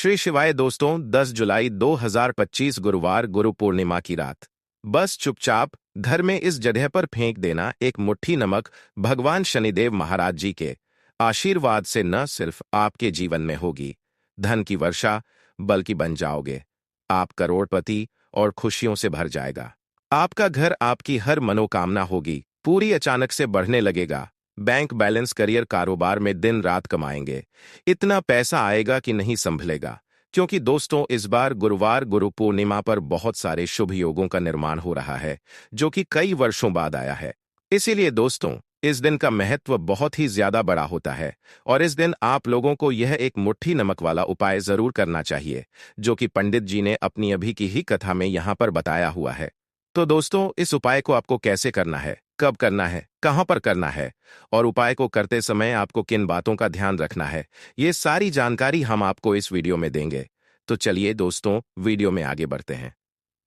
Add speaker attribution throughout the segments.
Speaker 1: श्री शिवाय दोस्तों, 10 जुलाई 2025 गुरुवार गुरु पूर्णिमा की रात। बस चुपचाप घर में इस जगह पर फेंक देना एक मुट्ठी नमक भगवान शनिदेव महाराज जी के आशीर्वाद से न सिर्फ आपके जीवन में होगी धन की वर्षा, बल्कि बन जाओगे आप करोड़पति और खुशियों से भर जाएगा। आपका घर, आपकी हर मनोकामना होगी पूरी, अचानक से बढ़ने लगेगा। बैंक बैलेंस, करियर, कारोबार में दिन रात कमाएंगे। इतना पैसा आएगा कि नहीं संभलेगा। क्योंकि दोस्तों, इस बार गुरुवार गुरु पूर्णिमा पर बहुत सारे शुभ योगों का निर्माण हो रहा है, जो कि कई वर्षों बाद आया है। इसीलिए दोस्तों, इस दिन का महत्व बहुत ही ज्यादा बड़ा होता है और इस दिन आप लोगों को यह एक मुट्ठी नमक वाला उपाय जरूर करना चाहिए, जो कि पंडित जी ने अपनी अभी की ही कथा में यहाँ पर बताया हुआ है। तो दोस्तों, इस उपाय को आपको कैसे करना है, कब करना है, कहां पर करना है और उपाय को करते समय आपको किन बातों का ध्यान रखना है, ये सारी जानकारी हम आपको इस वीडियो में देंगे। तो चलिए दोस्तों, वीडियो में आगे बढ़ते हैं।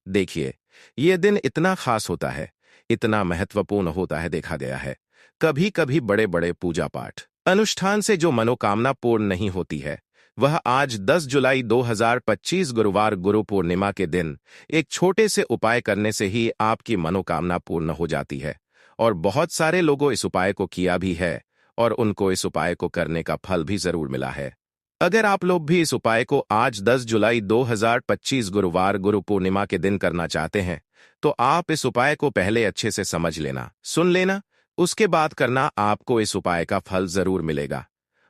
Speaker 1: देखिए, ये दिन इतना खास होता है, इतना महत्वपूर्ण होता है, देखा गया है कभी कभी बड़े बड़े पूजा पाठ अनुष्ठान से जो मनोकामना पूर्ण नहीं होती है, वह आज 10 जुलाई 2025 गुरुवार गुरु पूर्णिमा के दिन एक छोटे से उपाय करने से ही आपकी मनोकामना पूर्ण हो जाती है। और बहुत सारे लोगों इस उपाय को किया भी है और उनको इस उपाय को करने का फल भी जरूर मिला है। अगर आप लोग भी इस उपाय को आज 10 जुलाई 2025 गुरुवार गुरु पूर्णिमा के दिन करना चाहते हैं, तो आप इस उपाय को पहले अच्छे से समझ लेना, सुन लेना, उसके बाद करना। आपको इस उपाय का फल जरूर मिलेगा।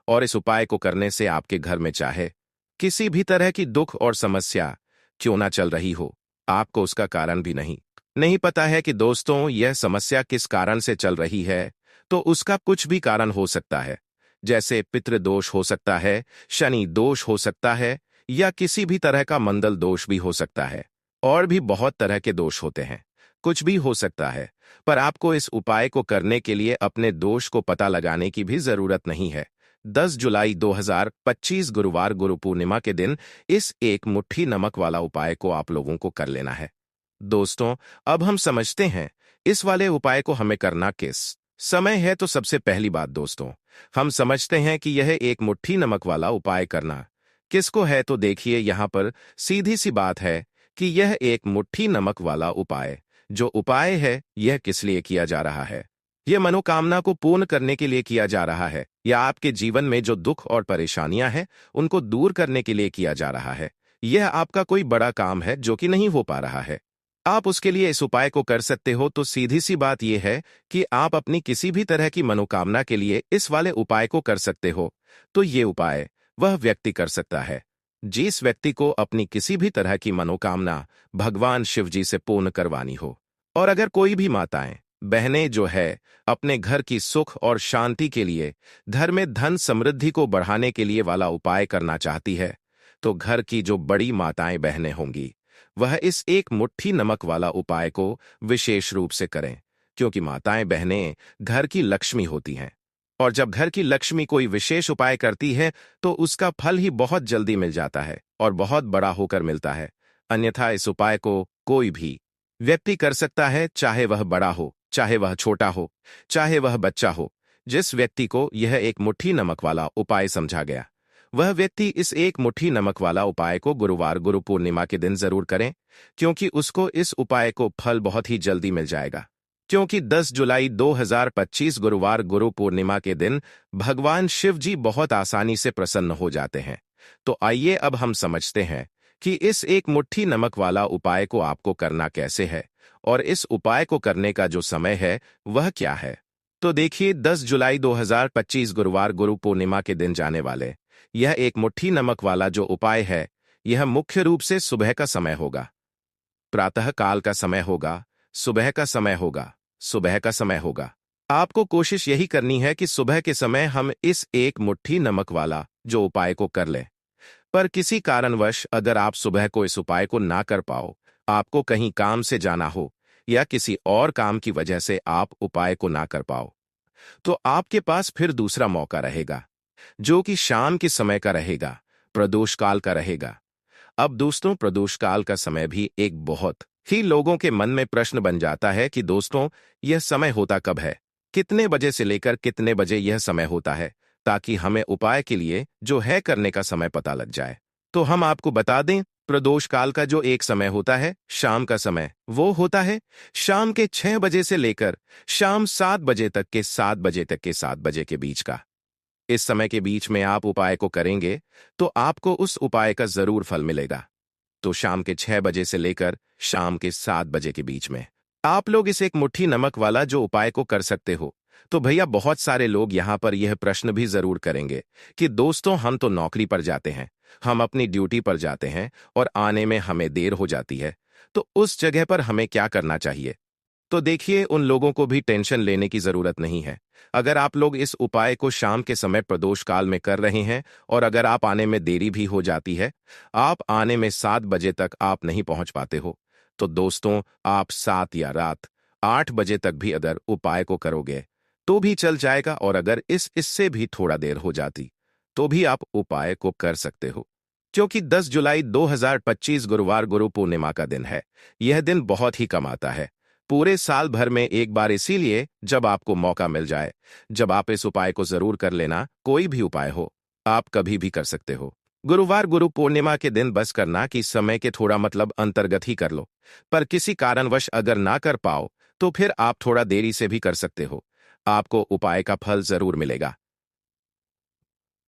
Speaker 1: और इस उपाय को करने से आपके घर में चाहे किसी भी तरह की दुख और समस्या क्यों ना चल रही हो, आपको उसका कारण भी नहीं पता है कि दोस्तों यह समस्या किस कारण से चल रही है, तो उसका कुछ भी कारण हो सकता है। जैसे पितृदोष हो सकता है, शनि दोष हो सकता है, या किसी भी तरह का मंगल दोष भी हो सकता है। और भी बहुत तरह के दोष होते हैं, कुछ भी हो सकता है। पर आपको इस उपाय को करने के लिए अपने दोष को पता लगाने की भी जरूरत नहीं है। 10 जुलाई 2025 गुरुवार गुरु पूर्णिमा के दिन इस एक मुट्ठी नमक वाला उपाय को आप लोगों को कर लेना है। दोस्तों, अब हम समझते हैं इस वाले उपाय को हमें करना किस समय है। तो सबसे पहली बात दोस्तों, हम समझते हैं कि यह एक मुट्ठी नमक वाला उपाय करना किसको है। तो देखिए, यहाँ पर सीधी सी बात है कि यह एक मुट्ठी नमक वाला उपाय, जो उपाय है, यह किस लिए किया जा रहा है। यह मनोकामना को पूर्ण करने के लिए किया जा रहा है, या आपके जीवन में जो दुख और परेशानियां हैं उनको दूर करने के लिए किया जा रहा है। यह आपका कोई बड़ा काम है जो कि नहीं हो पा रहा है, आप उसके लिए इस उपाय को कर सकते हो। तो सीधी सी बात यह है कि आप अपनी किसी भी तरह की मनोकामना के लिए इस वाले उपाय को कर सकते हो। तो ये उपाय वह व्यक्ति कर सकता है जिस व्यक्ति को अपनी किसी भी तरह की मनोकामना भगवान शिव जी से पूर्ण करवानी हो। और अगर कोई भी माताएं, बहनें जो है अपने घर की सुख और शांति के लिए, घर में धन समृद्धि को बढ़ाने के लिए वाला उपाय करना चाहती है, तो घर की जो बड़ी माताएं बहनें होंगी, वह इस एक मुट्ठी नमक वाला उपाय को विशेष रूप से करें। क्योंकि माताएं बहनें घर की लक्ष्मी होती हैं, और जब घर की लक्ष्मी कोई विशेष उपाय करती है तो उसका फल ही बहुत जल्दी मिल जाता है और बहुत बड़ा होकर मिलता है। अन्यथा इस उपाय को कोई भी व्यक्ति कर सकता है, चाहे वह बड़ा हो, चाहे वह छोटा हो, चाहे वह बच्चा हो। जिस व्यक्ति को यह एक मुट्ठी नमक वाला उपाय समझा गया, वह व्यक्ति इस एक मुट्ठी नमक वाला उपाय को गुरुवार गुरु पूर्णिमा के दिन जरूर करें, क्योंकि उसको इस उपाय को फल बहुत ही जल्दी मिल जाएगा। क्योंकि 10 जुलाई 2025 गुरुवार गुरु पूर्णिमा के दिन भगवान शिव जी बहुत आसानी से प्रसन्न हो जाते हैं। तो आइए अब हम समझते हैं कि इस एक मुट्ठी नमक वाला उपाय को आपको करना कैसे है और इस उपाय को करने का जो समय है वह क्या है। तो देखिए, 10 जुलाई 2025 गुरुवार गुरु पूर्णिमा के दिन जाने वाले यह एक मुट्ठी नमक वाला जो उपाय है, यह मुख्य रूप से सुबह का समय होगा, प्रातः काल का समय होगा, सुबह का समय होगा, सुबह का समय होगा। आपको कोशिश यही करनी है कि सुबह के समय हम इस एक मुट्ठी नमक वाला जो उपाय को कर लें। पर किसी कारणवश अगर आप सुबह को इस उपाय को ना कर पाओ, आपको कहीं काम से जाना हो या किसी और काम की वजह से आप उपाय को ना कर पाओ, तो आपके पास फिर दूसरा मौका रहेगा, जो कि शाम के समय का रहेगा, प्रदोष काल का रहेगा। अब दोस्तों, प्रदोष काल का समय भी एक बहुत ही लोगों के मन में प्रश्न बन जाता है कि दोस्तों, यह समय होता कब है, कितने बजे से लेकर कितने बजे यह समय होता है, ताकि हमें उपाय के लिए जो है करने का समय पता लग जाए। तो हम आपको बता दें, प्रदोष काल का जो एक समय होता है, शाम का समय, वो होता है शाम के 6 बजे से लेकर शाम 7 बजे तक के 7 बजे तक के 7 बजे के बीच का। इस समय के बीच में आप उपाय को करेंगे तो आपको उस उपाय का जरूर फल मिलेगा। तो शाम के 6 बजे से लेकर शाम के 7 बजे के बीच में आप लोग इस एक मुट्ठी नमक वाला जो उपाय को कर सकते हो। तो भैया बहुत सारे लोग यहाँ पर यह प्रश्न भी जरूर करेंगे कि दोस्तों हम तो नौकरी पर जाते हैं, हम अपनी ड्यूटी पर जाते हैं और आने में हमें देर हो जाती है, तो उस जगह पर हमें क्या करना चाहिए। तो देखिए, उन लोगों को भी टेंशन लेने की जरूरत नहीं है। अगर आप लोग इस उपाय को शाम के समय प्रदोष काल में कर रहे हैं और अगर आप आने में देरी भी हो जाती है, आप आने में 7 बजे तक आप नहीं पहुंच पाते हो, तो दोस्तों आप 7 या रात 8 बजे तक भी अगर उपाय को करोगे तो भी चल जाएगा। और अगर इससे भी थोड़ा देर हो जाती तो भी आप उपाय को कर सकते हो, क्योंकि 10 जुलाई 2025 गुरुवार गुरु पूर्णिमा का दिन है। यह दिन बहुत ही कम आता है पूरे साल भर में एक बार, इसीलिए जब आपको मौका मिल जाए, जब आप इस उपाय को जरूर कर लेना। कोई भी उपाय हो, आप कभी भी कर सकते हो। गुरुवार गुरु पूर्णिमा के दिन बस करना कि समय के थोड़ा मतलब अंतर्गत ही कर लो, पर किसी कारणवश अगर ना कर पाओ तो फिर आप थोड़ा देरी से भी कर सकते हो, आपको उपाय का फल जरूर मिलेगा।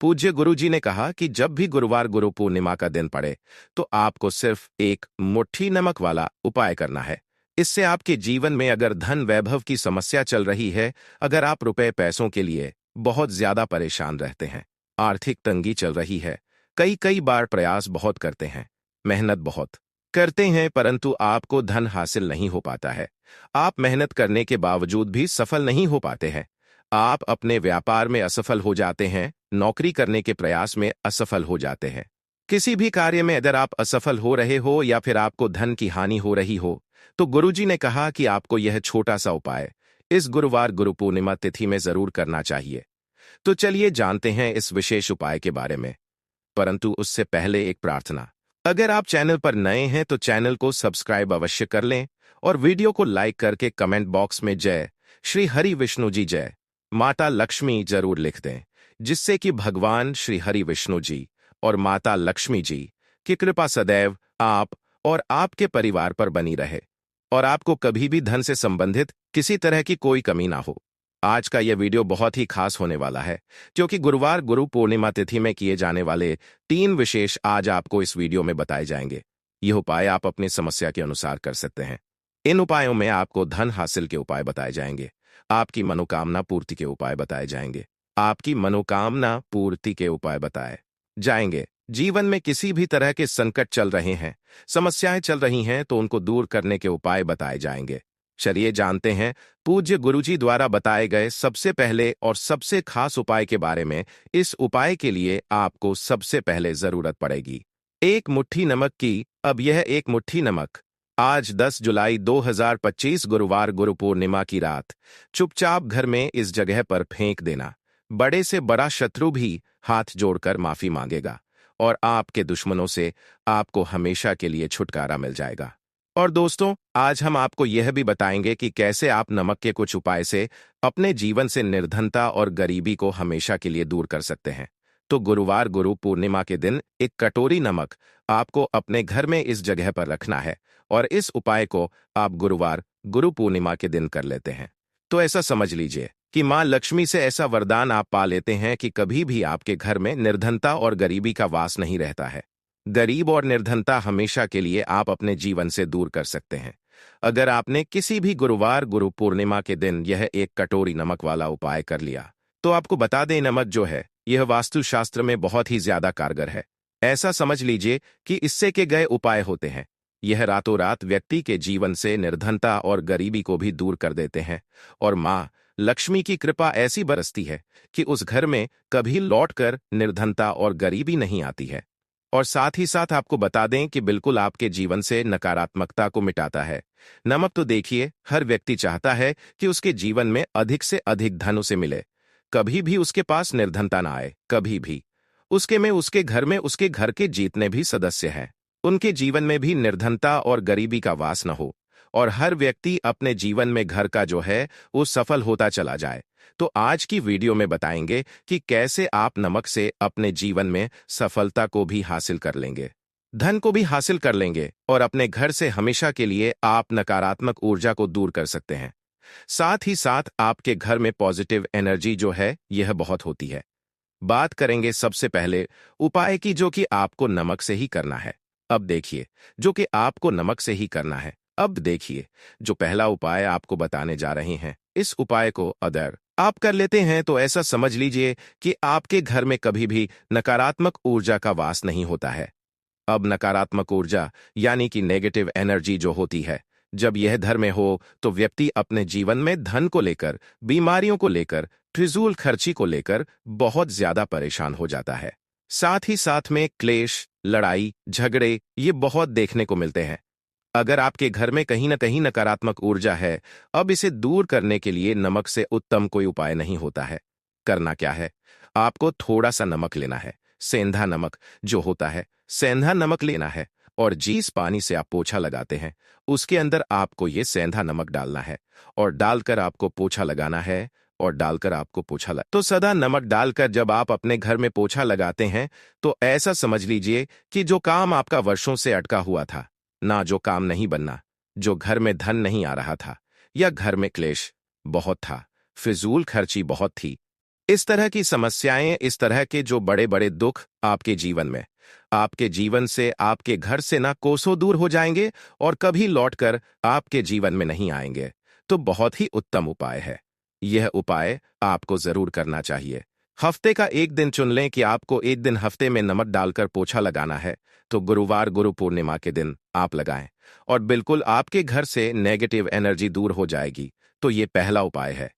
Speaker 1: पूज्य गुरु जी ने कहा कि जब भी गुरुवार गुरु पूर्णिमा का दिन पड़े तो आपको सिर्फ एक मुट्ठी नमक वाला उपाय करना है। इससे आपके जीवन में अगर धन वैभव की समस्या चल रही है, अगर आप रुपए पैसों के लिए बहुत ज्यादा परेशान रहते हैं, आर्थिक तंगी चल रही है, कई कई बार प्रयास बहुत करते हैं, मेहनत बहुत करते हैं, परंतु आपको धन हासिल नहीं हो पाता है, आप मेहनत करने के बावजूद भी सफल नहीं हो पाते हैं, आप अपने व्यापार में असफल हो जाते हैं, नौकरी करने के प्रयास में असफल हो जाते हैं, किसी भी कार्य में अगर आप असफल हो रहे हो या फिर आपको धन की हानि हो रही हो, तो गुरुजी ने कहा कि आपको यह छोटा सा उपाय इस गुरुवार गुरु पूर्णिमा तिथि में जरूर करना चाहिए। तो चलिए जानते हैं इस विशेष उपाय के बारे में, परंतु उससे पहले एक प्रार्थना। अगर आप चैनल पर नए हैं तो चैनल को सब्सक्राइब अवश्य कर लें और वीडियो को लाइक करके कमेंट बॉक्स में जय श्री हरि विष्णु जी, जय माता लक्ष्मी जरूर लिख दें, जिससे कि भगवान श्री हरि विष्णु जी और माता लक्ष्मी जी की कृपा सदैव आप और आपके परिवार पर बनी रहे और आपको कभी भी धन से संबंधित किसी तरह की कोई कमी ना हो। आज का यह वीडियो बहुत ही खास होने वाला है, क्योंकि गुरुवार गुरु पूर्णिमा तिथि में किए जाने वाले 3 विशेष आज आपको इस वीडियो में बताए जाएंगे। यह उपाय आप अपनी समस्या के अनुसार कर सकते हैं। इन उपायों में आपको धन हासिल के उपाय बताए जाएंगे, आपकी मनोकामना पूर्ति के उपाय बताए जाएंगे, आपकी मनोकामना पूर्ति के उपाय बताए जाएंगे। जीवन में किसी भी तरह के संकट चल रहे हैं, समस्याएं चल रही हैं, तो उनको दूर करने के उपाय बताए जाएंगे। चलिए जानते हैं पूज्य गुरुजी द्वारा बताए गए सबसे पहले और सबसे खास उपाय के बारे में। इस उपाय के लिए आपको सबसे पहले जरूरत पड़ेगी एक मुट्ठी नमक की। अब यह एक मुट्ठी नमक आज 10 जुलाई 2025 गुरुवार गुरु पूर्णिमा की रात चुपचाप घर में इस जगह पर फेंक देना। बड़े से बड़ा शत्रु भी हाथ जोड़कर माफी मांगेगा और आपके दुश्मनों से आपको हमेशा के लिए छुटकारा मिल जाएगा। और दोस्तों, आज हम आपको यह भी बताएंगे कि कैसे आप नमक के कुछ उपाय से अपने जीवन से निर्धनता और गरीबी को हमेशा के लिए दूर कर सकते हैं। तो गुरुवार गुरु पूर्णिमा के दिन एक कटोरी नमक आपको अपने घर में इस जगह पर रखना है और इस उपाय को आप गुरुवार गुरु पूर्णिमा के दिन कर लेते हैं। तो ऐसा समझ लीजिए कि मां लक्ष्मी से ऐसा वरदान आप पा लेते हैं कि कभी भी आपके घर में निर्धनता और गरीबी का वास नहीं रहता है। गरीब और निर्धनता हमेशा के लिए आप अपने जीवन से दूर कर सकते हैं अगर आपने किसी भी गुरुवार गुरु पूर्णिमा के दिन यह एक कटोरी नमक वाला उपाय कर लिया। तो आपको बता दें, नमक जो है यह वास्तुशास्त्र में बहुत ही ज्यादा कारगर है। ऐसा समझ लीजिए कि इससे के गए उपाय होते हैं, यह रातों रात व्यक्ति के जीवन से निर्धनता और गरीबी को भी दूर कर देते हैं और मां लक्ष्मी की कृपा ऐसी बरसती है कि उस घर में कभी लौटकर निर्धनता और गरीबी नहीं आती है। और साथ ही साथ आपको बता दें कि बिल्कुल आपके जीवन से नकारात्मकता को मिटाता है। नमक तो देखिए, हर व्यक्ति चाहता है कि उसके जीवन में अधिक से अधिक धन उसे मिले, कभी भी उसके पास निर्धनता ना आए, कभी भी उसके घर में उसके घर के जितने भी सदस्य हैं उनके जीवन में भी निर्धनता और गरीबी का वास न हो और हर व्यक्ति अपने जीवन में घर का जो है वो सफल होता चला जाए, तो आज की वीडियो में बताएंगे कि कैसे आप नमक से अपने जीवन में सफलता को भी हासिल कर लेंगे, धन को भी हासिल कर लेंगे और अपने घर से हमेशा के लिए आप नकारात्मक ऊर्जा को दूर कर सकते हैं। साथ ही साथ आपके घर में पॉजिटिव एनर्जी जो है यह बहुत होती है। बात करेंगे सबसे पहले उपाय की, जो कि आपको नमक से ही करना है। अब देखिए, जो कि आपको नमक से ही करना है। अब देखिए, जो पहला उपाय आपको बताने जा रहे हैं, इस उपाय को अगर आप कर लेते हैं तो ऐसा समझ लीजिए कि आपके घर में कभी भी नकारात्मक ऊर्जा का वास नहीं होता है। अब नकारात्मक ऊर्जा यानी कि नेगेटिव एनर्जी जो होती है, जब यह घर में हो तो व्यक्ति अपने जीवन में धन को लेकर, बीमारियों को लेकर, फिजूल खर्ची को लेकर बहुत ज्यादा परेशान हो जाता है। साथ ही साथ में क्लेश, लड़ाई, झगड़े ये बहुत देखने को मिलते हैं। अगर आपके घर में कहीं न कहीं नकारात्मक ऊर्जा है, अब इसे दूर करने के लिए नमक से उत्तम कोई उपाय नहीं होता है। करना क्या है? आपको थोड़ा सा नमक लेना है, सेंधा नमक जो होता है, सेंधा नमक लेना है और जिस पानी से आप पोछा लगाते हैं, उसके अंदर आपको ये सेंधा नमक डालना है और डालकर आपको पोछा लगाना है और डालकर आपको पोछा लगा तो सदा नमक डालकर जब आप अपने घर में पोछा लगाते हैं तो ऐसा समझ लीजिए कि जो काम आपका वर्षों से अटका हुआ था, ना जो काम नहीं बनना, जो घर में धन नहीं आ रहा था या घर में क्लेश बहुत था, फिजूल खर्ची बहुत थी, इस तरह की समस्याएं, इस तरह के जो बड़े बड़े दुख आपके जीवन में, आपके जीवन से, आपके घर से ना कोसों दूर हो जाएंगे और कभी लौटकर आपके जीवन में नहीं आएंगे। तो बहुत ही उत्तम उपाय है। यह उपाय आपको जरूर करना चाहिए। हफ्ते का एक दिन चुन लें कि आपको एक दिन हफ्ते में नमक डालकर पोछा लगाना है, तो गुरुवार गुरु पूर्णिमा के दिन आप लगाएं और बिल्कुल आपके घर से नेगेटिव एनर्जी दूर हो जाएगी। तो ये पहला उपाय है।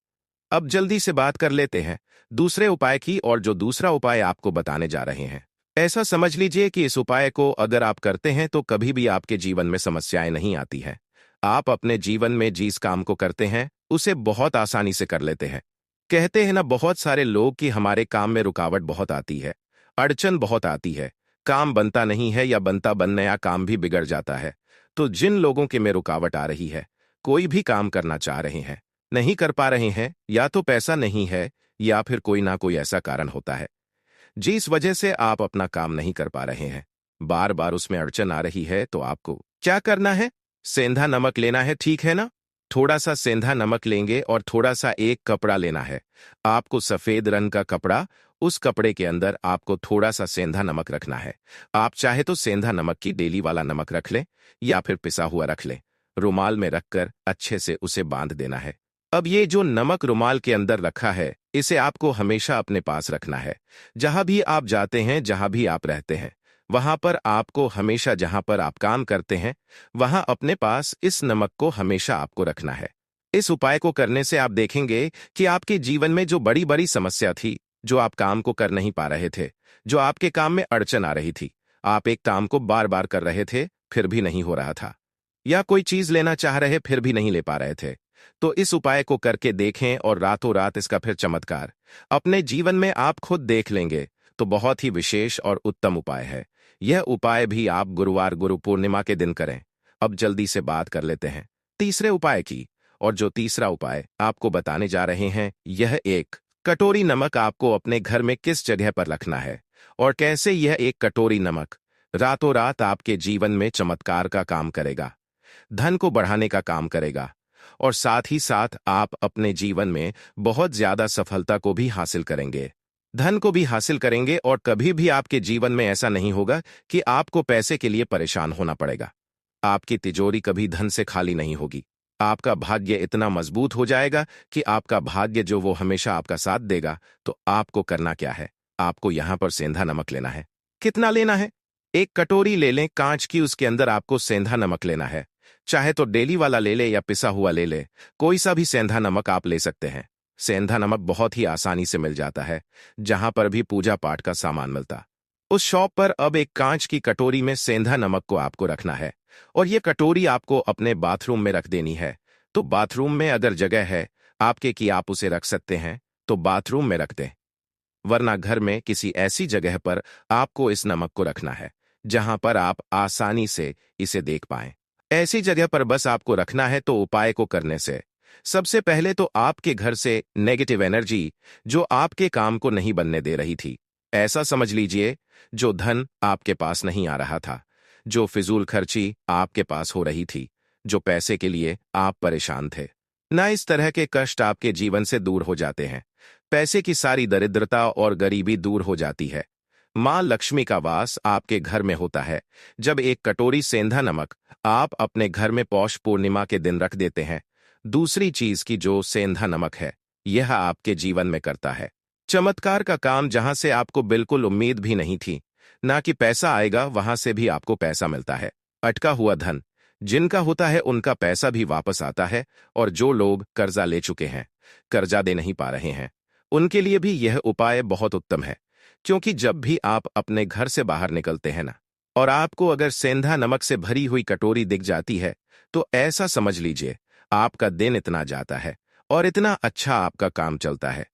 Speaker 1: अब जल्दी से बात कर लेते हैं दूसरे उपाय की, और जो दूसरा उपाय आपको बताने जा रहे हैं, ऐसा समझ लीजिए कि इस उपाय को अगर आप करते हैं तो कभी भी आपके जीवन में समस्याएं नहीं आती हैं। आप अपने जीवन में जिस काम को करते हैं उसे बहुत आसानी से कर लेते हैं। कहते हैं ना बहुत सारे लोग कि हमारे काम में रुकावट बहुत आती है, अड़चन बहुत आती है, काम बनता नहीं है या बनता बन नया काम भी बिगड़ जाता है। तो जिन लोगों के में रुकावट आ रही है, कोई भी काम करना चाह रहे हैं, नहीं कर पा रहे हैं, या तो पैसा नहीं है या फिर कोई ना कोई ऐसा कारण होता है जिस वजह से आप अपना काम नहीं कर पा रहे हैं, बार बार उसमें अड़चन आ रही है, तो आपको क्या करना है? सेंधा नमक लेना है, ठीक है ना? थोड़ा सा सेंधा नमक लेंगे और थोड़ा सा एक कपड़ा लेना है। आपको सफेद रंग का कपड़ा, उस कपड़े के अंदर आपको थोड़ा सा सेंधा नमक रखना है। आप चाहे तो सेंधा नमक की डेली वाला नमक रख लें या फिर पिसा हुआ रख लें। रुमाल में रखकर अच्छे से उसे बांध देना है। अब ये जो नमक रुमाल के अंदर रखा है, इसे आपको हमेशा अपने पास रखना है। जहां भी आप जाते हैं, जहां भी आप रहते हैं, वहां पर आपको हमेशा, जहां पर आप काम करते हैं, वहां अपने पास इस नमक को हमेशा आपको रखना है। इस उपाय को करने से आप देखेंगे कि आपके जीवन में जो बड़ी बड़ी समस्या थी, जो आप काम को कर नहीं पा रहे थे, जो आपके काम में अड़चन आ रही थी, आप एक काम को बार बार कर रहे थे फिर भी नहीं हो रहा था, या कोई चीज लेना चाह रहे फिर भी नहीं ले पा रहे थे, तो इस उपाय को करके देखें और रातों रात इसका फिर चमत्कार अपने जीवन में आप खुद देख लेंगे। तो बहुत ही विशेष और उत्तम उपाय है। यह उपाय भी आप गुरुवार गुरु पूर्णिमा के दिन करें। अब जल्दी से बात कर लेते हैं तीसरे उपाय की, और जो तीसरा उपाय आपको बताने जा रहे हैं, यह एक कटोरी नमक आपको अपने घर में किस जगह पर रखना है और कैसे यह एक कटोरी नमक रातों रात आपके जीवन में चमत्कार का काम करेगा, धन को बढ़ाने का काम करेगा और साथ ही साथ आप अपने जीवन में बहुत ज्यादा सफलता को भी हासिल करेंगे, धन को भी हासिल करेंगे और कभी भी आपके जीवन में ऐसा नहीं होगा कि आपको पैसे के लिए परेशान होना पड़ेगा। आपकी तिजोरी कभी धन से खाली नहीं होगी। आपका भाग्य इतना मजबूत हो जाएगा कि आपका भाग्य जो वो हमेशा आपका साथ देगा। तो आपको करना क्या है? आपको यहां पर सेंधा नमक लेना है। कितना लेना है? एक कटोरी ले लें कांच की, उसके अंदर आपको सेंधा नमक लेना है। चाहे तो डेली वाला ले ले या पिसा हुआ ले ले, कोई सा भी सेंधा नमक आप ले सकते हैं। सेंधा नमक बहुत ही आसानी से मिल जाता है जहां पर भी पूजा पाठ का सामान मिलता, उस शॉप पर। अब एक कांच की कटोरी में सेंधा नमक को आपको रखना है और ये कटोरी आपको अपने बाथरूम में रख देनी है। तो बाथरूम में अगर जगह है आपके कि आप उसे रख सकते हैं तो बाथरूम में रख दें, वरना घर में किसी ऐसी जगह पर आपको इस नमक को रखना है जहां पर आप आसानी से इसे देख पाएं। ऐसी जगह पर बस आपको रखना है। तो उपाय को करने से सबसे पहले तो आपके घर से नेगेटिव एनर्जी जो आपके काम को नहीं बनने दे रही थी, ऐसा समझ लीजिए, जो धन आपके पास नहीं आ रहा था, जो फिजूल खर्ची आपके पास हो रही थी, जो पैसे के लिए आप परेशान थे ना, इस तरह के कष्ट आपके जीवन से दूर हो जाते हैं। पैसे की सारी दरिद्रता और गरीबी दूर हो जाती है। मां लक्ष्मी का वास आपके घर में होता है। जब एक कटोरी सेंधा नमक आप अपने घर में पौष पूर्णिमा के दिन रख देते हैं, दूसरी चीज की जो सेंधा नमक है, यह आपके जीवन में करता है चमत्कार का काम। जहां से आपको बिल्कुल उम्मीद भी नहीं थी ना कि पैसा आएगा, वहां से भी आपको पैसा मिलता है। अटका हुआ धन जिनका होता है, उनका पैसा भी वापस आता है। और जो लोग कर्जा ले चुके हैं, कर्जा दे नहीं पा रहे हैं, उनके लिए भी यह उपाय बहुत उत्तम है। क्योंकि जब भी आप अपने घर से बाहर निकलते हैं ना, और आपको अगर सेंधा नमक से भरी हुई कटोरी दिख जाती है, तो ऐसा समझ लीजिए आपका दिन इतना जाता है और इतना अच्छा आपका काम चलता है।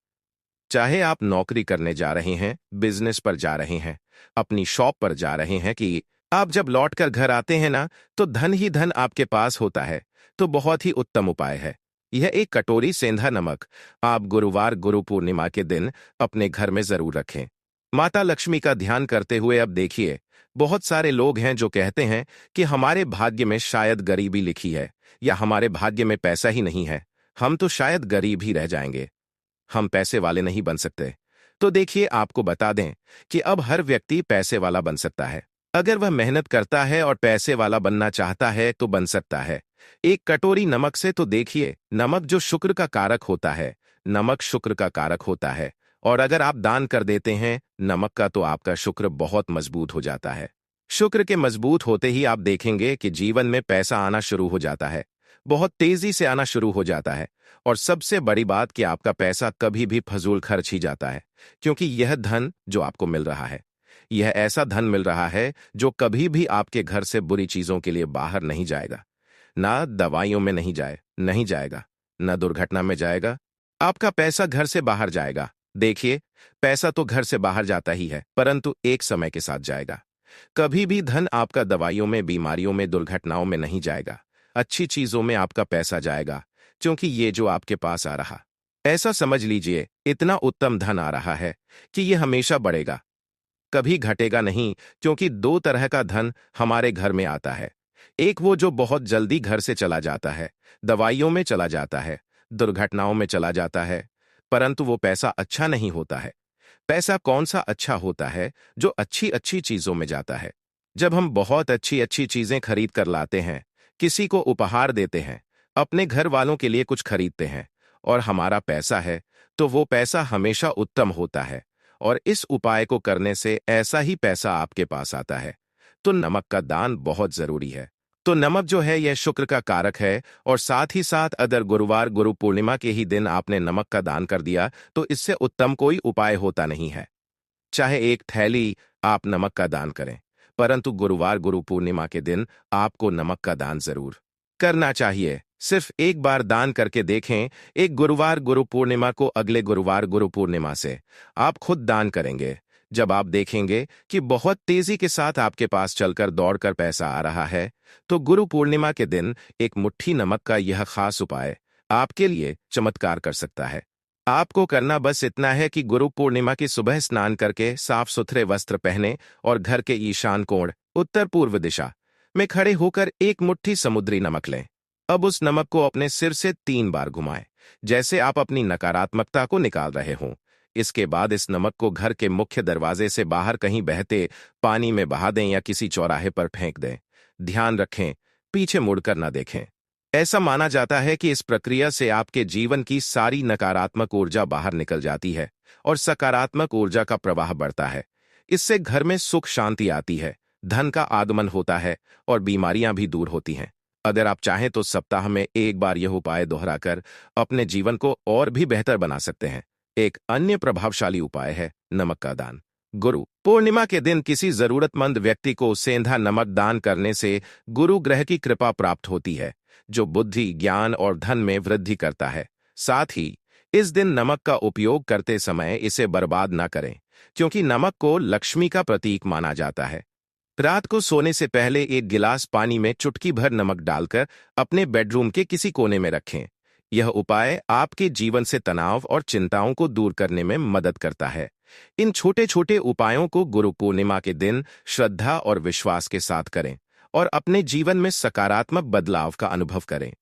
Speaker 1: चाहे आप नौकरी करने जा रहे हैं, बिजनेस पर जा रहे हैं, अपनी शॉप पर जा रहे हैं, कि आप जब लौटकर घर आते हैं ना, तो धन ही धन आपके पास होता है। तो बहुत ही उत्तम उपाय है यह। एक कटोरी सेंधा नमक आप गुरुवार गुरु पूर्णिमा के दिन अपने घर में जरूर रखें। माता लक्ष्मी का ध्यान करते हुए। अब देखिए, बहुत सारे लोग हैं जो कहते हैं कि हमारे भाग्य में शायद गरीबी लिखी है, या हमारे भाग्य में पैसा ही नहीं है, हम तो शायद गरीब ही रह जाएंगे, हम पैसे वाले नहीं बन सकते। तो देखिए, आपको बता दें कि अब हर व्यक्ति पैसे वाला बन सकता है। अगर वह मेहनत करता है और पैसे वाला बनना चाहता है तो बन सकता है। एक कटोरी नमक से तो देखिए, नमक जो शुक्र का कारक होता है, नमक शुक्र का कारक होता है। और अगर आप दान कर देते हैं नमक का, तो आपका शुक्र बहुत मजबूत हो जाता है। शुक्र के मजबूत होते ही आप देखेंगे कि जीवन में पैसा आना शुरू हो जाता है, बहुत तेजी से आना शुरू हो जाता है। और सबसे बड़ी बात कि आपका पैसा कभी भी फजूल खर्च ही जाता है, क्योंकि यह धन जो आपको मिल रहा है, यह ऐसा धन मिल रहा है जो कभी भी आपके घर से बुरी चीजों के लिए बाहर नहीं जाएगा। ना दवाइयों में नहीं जाएगा, ना दुर्घटना में जाएगा। आपका पैसा घर से बाहर जाएगा। देखिए, पैसा तो घर से बाहर जाता ही है, परंतु एक समय के साथ जाएगा। कभी भी धन आपका दवाइयों में, बीमारियों में, दुर्घटनाओं में नहीं जाएगा। अच्छी चीजों में आपका पैसा जाएगा, क्योंकि ये जो आपके पास आ रहा, ऐसा समझ लीजिए इतना उत्तम धन आ रहा है कि ये हमेशा बढ़ेगा, कभी घटेगा नहीं। क्योंकि दो तरह का धन हमारे घर में आता है। एक वो जो बहुत जल्दी घर से चला जाता है, दवाइयों में चला जाता है, दुर्घटनाओं में चला जाता है, परंतु वो पैसा अच्छा नहीं होता है। पैसा कौन सा अच्छा होता है? जो अच्छी अच्छी चीजों में जाता है। जब हम बहुत अच्छी अच्छी चीजें खरीद कर लाते हैं, किसी को उपहार देते हैं, अपने घर वालों के लिए कुछ खरीदते हैं, और हमारा पैसा है, तो वो पैसा हमेशा उत्तम होता है। और इस उपाय को करने से ऐसा ही पैसा आपके पास आता है। तो नमक का दान बहुत जरूरी है। तो नमक जो है यह शुक्र का कारक है, और साथ ही साथ अगर गुरुवार गुरु पूर्णिमा के ही दिन आपने नमक का दान कर दिया, तो इससे उत्तम कोई उपाय होता नहीं है। चाहे एक थैली आप नमक का दान करें, परंतु गुरुवार गुरु पूर्णिमा के दिन आपको नमक का दान जरूर करना चाहिए। सिर्फ एक बार दान करके देखें, एक गुरुवार गुरु पूर्णिमा को अगले गुरुवार गुरु पूर्णिमा से आप खुद दान करेंगे। जब आप देखेंगे कि बहुत तेजी के साथ आपके पास चलकर दौड़कर पैसा आ रहा है, तो गुरु पूर्णिमा के दिन एक मुट्ठी नमक का यह खास उपाय आपके लिए चमत्कार कर सकता है। आपको करना बस इतना है कि गुरु पूर्णिमा की सुबह स्नान करके साफ सुथरे वस्त्र पहने और घर के ईशान कोण उत्तर पूर्व दिशा में खड़े होकर एक मुट्ठी समुद्री नमक लें। अब उस नमक को अपने सिर से 3 बार घुमाएं, जैसे आप अपनी नकारात्मकता को निकाल रहे हों। इसके बाद इस नमक को घर के मुख्य दरवाजे से बाहर कहीं बहते पानी में बहा दें या किसी चौराहे पर फेंक दें। ध्यान रखें, पीछे मुड़कर न देखें। ऐसा माना जाता है कि इस प्रक्रिया से आपके जीवन की सारी नकारात्मक ऊर्जा बाहर निकल जाती है और सकारात्मक ऊर्जा का प्रवाह बढ़ता है। इससे घर में सुख शांति आती है, धन का आगमन होता है और बीमारियां भी दूर होती हैं। अगर आप चाहें तो सप्ताह में एक बार यह उपाय दोहराकर अपने जीवन को और भी बेहतर बना सकते हैं। एक अन्य प्रभावशाली उपाय है नमक का दान। गुरु पूर्णिमा के दिन किसी जरूरतमंद व्यक्ति को सेंधा नमक दान करने से गुरु ग्रह की कृपा प्राप्त होती है, जो बुद्धि, ज्ञान और धन में वृद्धि करता है। साथ ही इस दिन नमक का उपयोग करते समय इसे बर्बाद न करें, क्योंकि नमक को लक्ष्मी का प्रतीक माना जाता है। रात को सोने से पहले एक गिलास पानी में चुटकी भर नमक डालकर अपने बेडरूम के किसी कोने में रखें। यह उपाय आपके जीवन से तनाव और चिंताओं को दूर करने में मदद करता है। इन छोटे छोटे उपायों को गुरु पूर्णिमा के दिन श्रद्धा और विश्वास के साथ करें और अपने जीवन में सकारात्मक बदलाव का अनुभव करें।